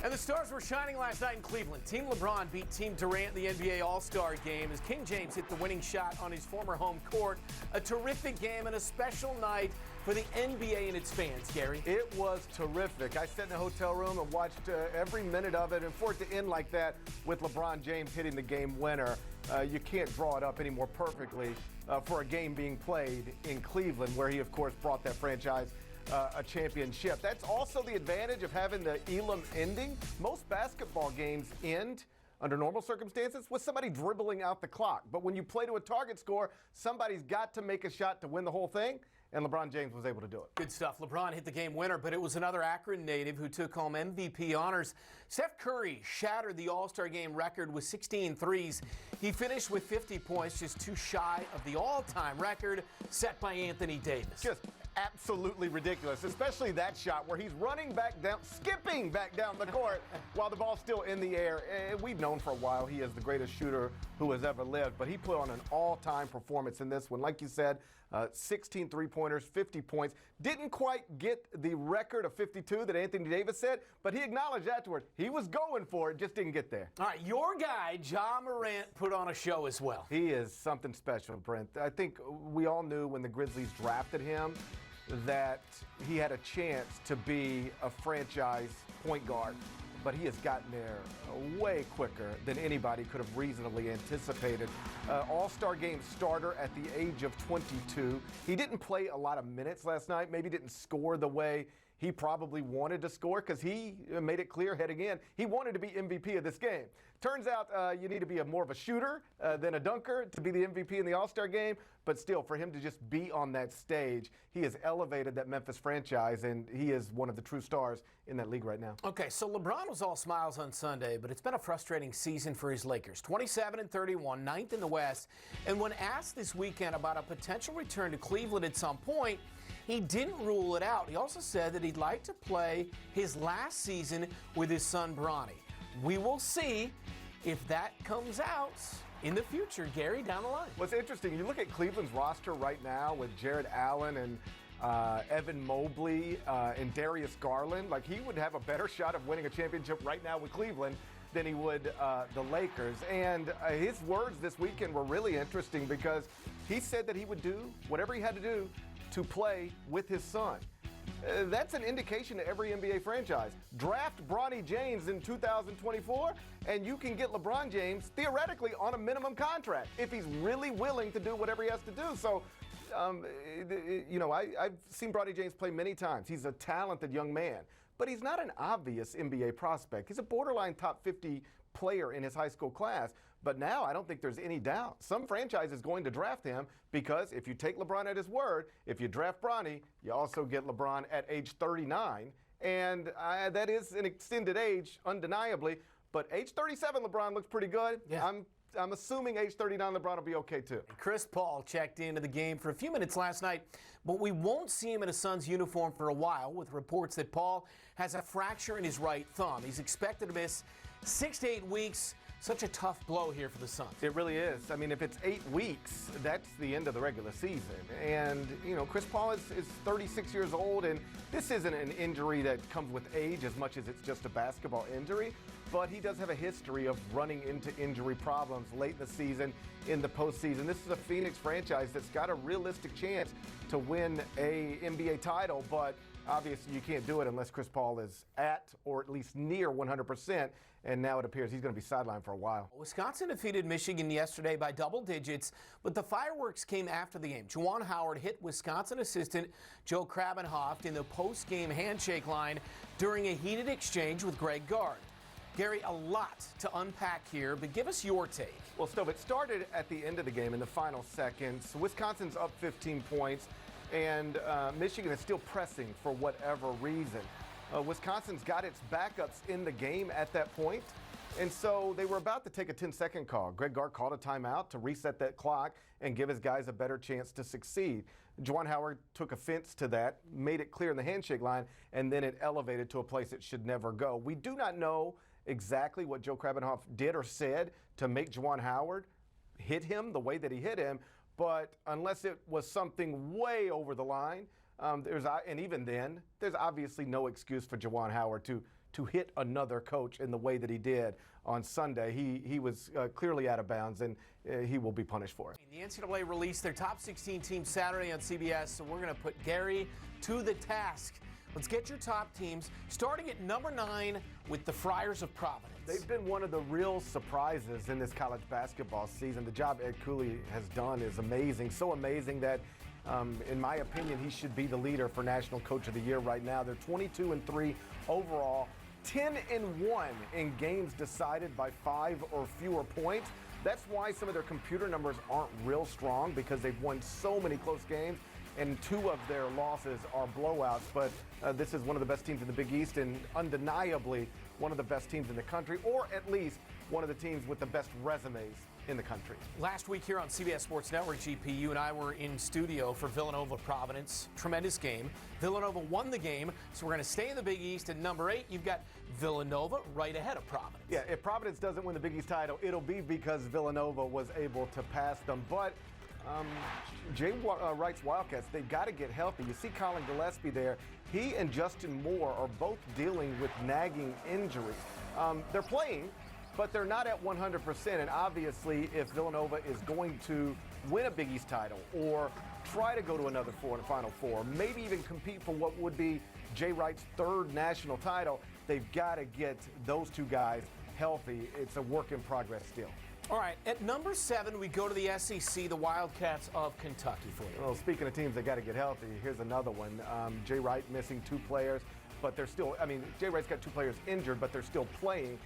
And the stars were shining last night in Cleveland. Team LeBron beat Team Durant in the NBA All-Star game as King James hit the winning shot on his former home court. A terrific game and a special night for the NBA and its fans, Gary. It was terrific. I sat in the hotel room and watched every minute of it. And for it to end like that with LeBron James hitting the game winner, you can't draw it up any more perfectly for a game being played in Cleveland, where he, of course, brought that franchise a championship. That's also the advantage of having the Elam ending. Most basketball games end under normal circumstances with somebody dribbling out the clock. But when you play to a target score, somebody's got to make a shot to win the whole thing, and LeBron James was able to do it. Good stuff. LeBron hit the game winner, but it was another Akron native who took home MVP honors. Steph Curry shattered the All-Star game record with 16 threes. He finished with 50 points, just too shy of the all-time record set by Anthony Davis. Just absolutely ridiculous, especially that shot where he's running back down, skipping back down the court while the ball's still in the air. And we've known for a while he is the greatest shooter who has ever lived, but he put on an all-time performance in this one. Like you said, 16 three-pointers, 50 points. Didn't quite get the record of 52 that Anthony Davis set, but he acknowledged afterward he was going for it, just didn't get there. All right, your guy, Morant, put on a show as well. He is something special, Brent. I think we all knew when the Grizzlies drafted him that he had a chance to be a franchise point guard, but he has gotten there way quicker than anybody could have reasonably anticipated. All-Star game starter at the age of 22. He didn't play a lot of minutes last night, maybe didn't score the way he probably wanted to score, because he made it clear heading in he wanted to be MVP of this game. Turns out you need to be more of a shooter than a dunker to be the MVP in the All-Star game, but still, for him to just be on that stage, he has elevated that Memphis franchise, and he is one of the true stars in that league right now. Okay, so LeBron was all smiles on Sunday, but it's been a frustrating season for his Lakers. 27-31, ninth in the West, and when asked this weekend about a potential return to Cleveland at some point, he didn't rule it out. He also said that he'd like to play his last season with his son, Bronny. We will see if that comes out in the future, Gary, down the line. What's interesting, you look at Cleveland's roster right now with Jared Allen and Evan Mobley and Darius Garland. Like, he would have a better shot of winning a championship right now with Cleveland than he would the Lakers. And his words this weekend were really interesting, because he said that he would do whatever he had to do to play with his son. That's an indication to every NBA franchise. Draft Bronny James in 2024, and you can get LeBron James theoretically on a minimum contract if he's really willing to do whatever he has to do. So, I've seen Bronny James play many times. He's a talented young man, but he's not an obvious NBA prospect. He's a borderline top 50 player in his high school class. But now I don't think there's any doubt some franchise is going to draft him, because if you take LeBron at his word, if you draft Bronny, you also get LeBron at age 39. And that is an extended age, undeniably. But age 37, LeBron looks pretty good. Yeah. I'm assuming age 39, LeBron will be okay too. Chris Paul checked into the game for a few minutes last night, but we won't see him in a Suns uniform for a while, with reports that Paul has a fracture in his right thumb. He's expected to miss 6 to 8 weeks. Such a tough blow here for the Suns. It really is. I mean, if it's 8 weeks, that's the end of the regular season. And, Chris Paul is 36 years old, and this isn't an injury that comes with age as much as it's just a basketball injury. But he does have a history of running into injury problems late in the season, in the postseason. This is a Phoenix franchise that's got a realistic chance to win a NBA title, but obviously you can't do it unless Chris Paul is at or at least near 100%, and now it appears he's going to be sidelined for a while. Wisconsin defeated Michigan yesterday by double digits, but the fireworks came after the game. Juwan Howard hit Wisconsin assistant Joe Krabbenhoft in the post-game handshake line during a heated exchange with Greg Gard. Gary, a lot to unpack here, but give us your take. Well, Stove, it started at the end of the game in the final seconds. Wisconsin's up 15 points, and Michigan is still pressing for whatever reason. Wisconsin's got its backups in the game at that point, and so they were about to take a 10-second call. Greg Gard called a timeout to reset that clock and give his guys a better chance to succeed. Juwan Howard took offense to that, made it clear in the handshake line, and then it elevated to a place it should never go. We do not know exactly what Joe Krabbenhoft did or said to make Juwan Howard hit him the way that he hit him, but unless it was something way over the line, and even then, there's obviously no excuse for Juwan Howard to to hit another coach in the way that he did on Sunday. He was clearly out of bounds, and he will be punished for it. The NCAA released their top 16 teams Saturday on CBS, so we're going to put Gary to the task. Let's get your top teams, starting at number 9 with the Friars of Providence. They've been one of the real surprises in this college basketball season. The job Ed Cooley has done is amazing, so amazing that, in my opinion, he should be the leader for National Coach of the Year right now. They're 22-3 overall, 10-1 in games decided by 5 or fewer points. That's why some of their computer numbers aren't real strong, because they've won so many close games, and 2 of their losses are blowouts. But this is one of the best teams in the Big East, and undeniably one of the best teams in the country, or at least one of the teams with the best resumes in the country. Last week here on CBS Sports Network, GP, you and I were in studio for Villanova-Providence. Tremendous game. Villanova won the game, so we're going to stay in the Big East. At number 8, you've got Villanova right ahead of Providence. Yeah, if Providence doesn't win the Big East title, it'll be because Villanova was able to pass them. But Jay Wright's Wildcats, they've got to get healthy. You see Colin Gillespie there. He and Justin Moore are both dealing with nagging injuries. They're playing, but they're not at 100%. And obviously, if Villanova is going to win a Big East title or try to go to another Final Four, maybe even compete for what would be Jay Wright's 3rd national title, they've got to get those 2 guys healthy. It's a work in progress still. All right, at number 7, we go to the SEC, the Wildcats of Kentucky for you. Well, speaking of teams that got to get healthy, here's another one. Jay Wright missing 2 players, but they're still, Jay Wright's got 2 players injured, but they're still playing.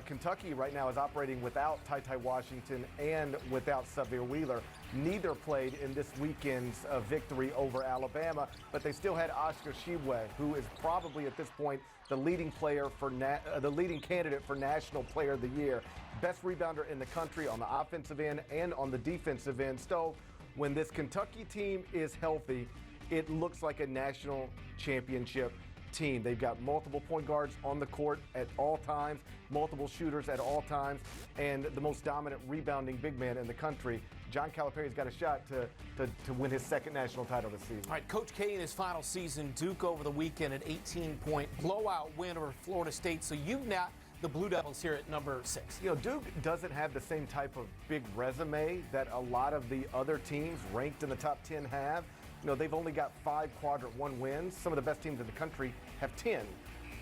Kentucky right now is operating without Ty Washington and without Sahvir Wheeler. Neither played in this weekend's victory over Alabama, but they still had Oscar Tshiebwe, who is probably at this point the leading candidate for National Player of the Year. Best rebounder in the country on the offensive end and on the defensive end. So when this Kentucky team is healthy, it looks like a national championship team. They've got multiple point guards on the court at all times, multiple shooters at all times, and the most dominant rebounding big man in the country. John Calipari's got a shot to win his 2nd national title this season. All right, Coach K in his final season, Duke over the weekend, an 18-point blowout win over Florida State. So you've got the Blue Devils here at number 6. You know, Duke doesn't have the same type of big resume that a lot of the other teams ranked in the top 10 have. You know, they've only got 5 quadrant 1 wins. Some of the best teams in the country have 10.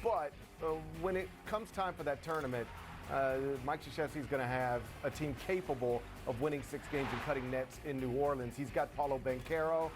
But when it comes time for that tournament, Mike Krzyzewski's going to have a team capable of winning 6 games and cutting nets in New Orleans. He's got Paulo Banchero,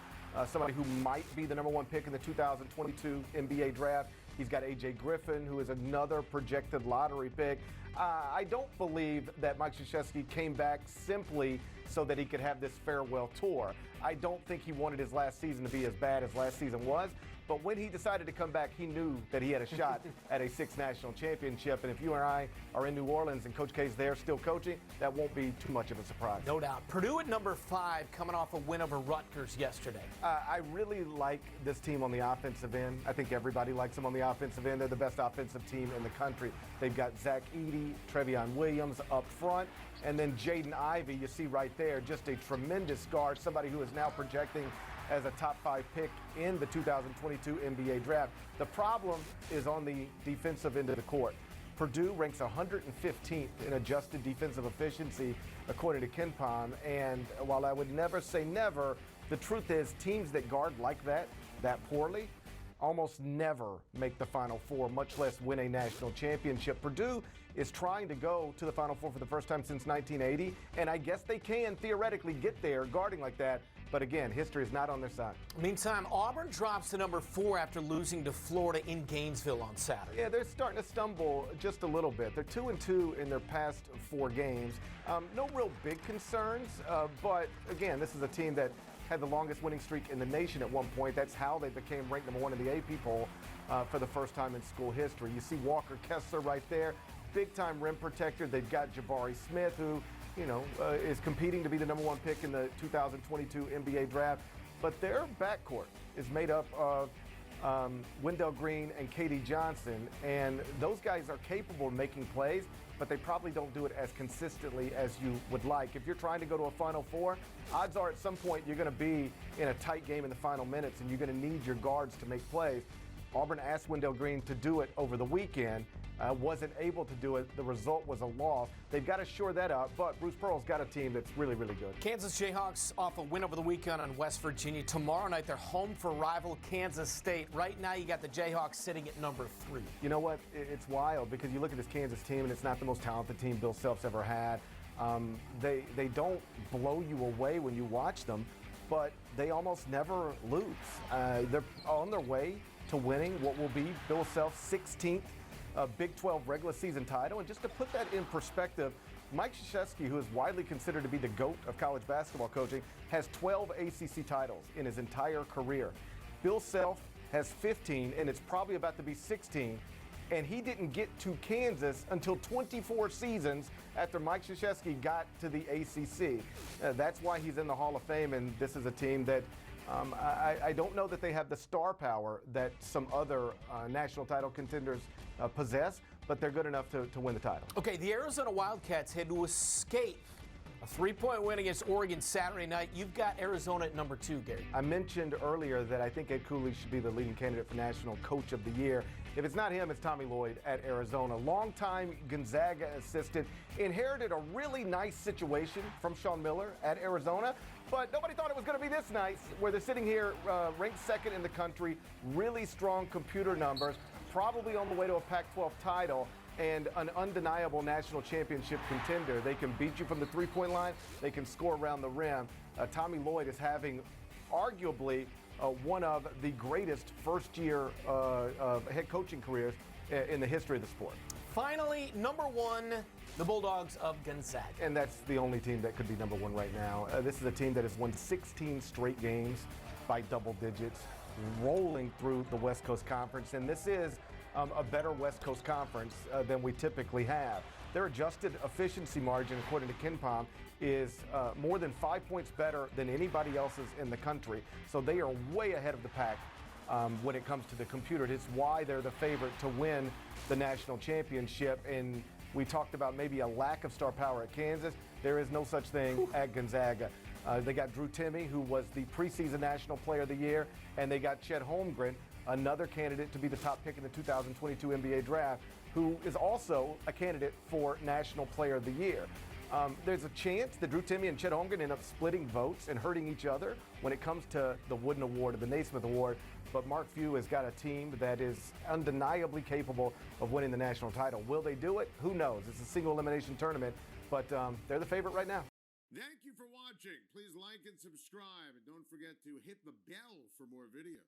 somebody who might be the number 1 pick in the 2022 NBA draft. He's got A.J. Griffin, who is another projected lottery pick. I don't believe that Mike Krzyzewski came back simply so that he could have this farewell tour. I don't think he wanted his last season to be as bad as last season was. But when he decided to come back, he knew that he had a shot at a 6th national championship. And if you and I are in New Orleans and Coach K's there still coaching, that won't be too much of a surprise. No doubt. Purdue at number 5, coming off a win over Rutgers yesterday. I really like this team on the offensive end. I think everybody likes them on the offensive end. They're the best offensive team in the country. They've got Zach Edey, Trevion Williams up front. And then Jaden Ivey, you see right there, just a tremendous guard, somebody who is now projecting as a top 5 pick in the 2022 NBA draft. The problem is on the defensive end of the court. Purdue ranks 115th in adjusted defensive efficiency, according to KenPom. And while I would never say never, the truth is teams that guard like that poorly, almost never make the Final Four, much less win a national championship. Purdue is trying to go to the Final Four for the first time since 1980, and I guess they can theoretically get there guarding like that. But again, history is not on their side. Meantime, Auburn drops to number 4 after losing to Florida in Gainesville on Saturday. Yeah, they're starting to stumble just a little bit. They're 2-2 in their past 4 games. No real big concerns, but again, this is a team that had the longest winning streak in the nation at one point. That's how they became ranked number 1 in the AP poll for the first time in school history. You see Walker Kessler right there, big-time rim protector. They've got Jabari Smith, who is competing to be the number 1 pick in the 2022 NBA draft. But their backcourt is made up of Wendell Green and Katie Johnson, and those guys are capable of making plays, but they probably don't do it as consistently as you would like. If you're trying to go to a Final Four, odds are at some point you're going to be in a tight game in the final minutes, and you're going to need your guards to make plays. Auburn asked Wendell Green to do it over the weekend. Wasn't able to do it. The result was a loss. They've got to shore that up, but Bruce Pearl's got a team that's really, really good. Kansas Jayhawks off a win over the weekend on West Virginia. Tomorrow night, they're home for rival Kansas State. Right now, you got the Jayhawks sitting at number 3. You know what? It's wild because you look at this Kansas team, and it's not the most talented team Bill Self's ever had. They don't blow you away when you watch them, but they almost never lose. They're on their way to winning what will be Bill Self's 16th Big 12 regular season title. And just to put that in perspective, Mike Krzyzewski, who is widely considered to be the GOAT of college basketball coaching, has 12 ACC titles in his entire career. Bill Self has 15, and it's probably about to be 16. And he didn't get to Kansas until 24 seasons after Mike Krzyzewski got to the ACC. That's why he's in the Hall of Fame, and this is a team that I don't know that they have the star power that some other national title contenders possess, but they're good enough to win the title. Okay, the Arizona Wildcats had to escape a 3-point win against Oregon Saturday night. You've got Arizona at number 2, Gary. I mentioned earlier that I think Ed Cooley should be the leading candidate for National Coach of the Year. If it's not him, it's Tommy Lloyd at Arizona. Longtime Gonzaga assistant, inherited a really nice situation from Sean Miller at Arizona, but nobody thought it was going to be this nice, where they're sitting here ranked second in the country, really strong computer numbers, probably on the way to a Pac-12 title, and an undeniable national championship contender. They can beat you from the three-point line. They can score around the rim. Tommy Lloyd is having arguably one of the greatest first-year head coaching careers in the history of the sport. Finally, number 1, the Bulldogs of Gonzaga. And that's the only team that could be number 1 right now. This is a team that has won 16 straight games by double digits, rolling through the West Coast Conference. And this is a better West Coast Conference than we typically have. Their adjusted efficiency margin, according to KenPom, is more than 5 points better than anybody else's in the country. So they are way ahead of the pack when it comes to the computer. It's why they're the favorite to win the national championship. And we talked about maybe a lack of star power at Kansas. There is no such thing at Gonzaga. They got Drew Timme, who was the preseason National Player of the Year, and they got Chet Holmgren, another candidate to be the top pick in the 2022 NBA Draft, who is also a candidate for National Player of the Year. There's a chance that Drew Timme and Chet Holmgren end up splitting votes and hurting each other when it comes to the Wooden Award or the Naismith Award, but Mark Few has got a team that is undeniably capable of winning the national title. Will they do it? Who knows? It's a single elimination tournament, but they're the favorite right now. Thank you for watching. Please like and subscribe, and don't forget to hit the bell for more videos.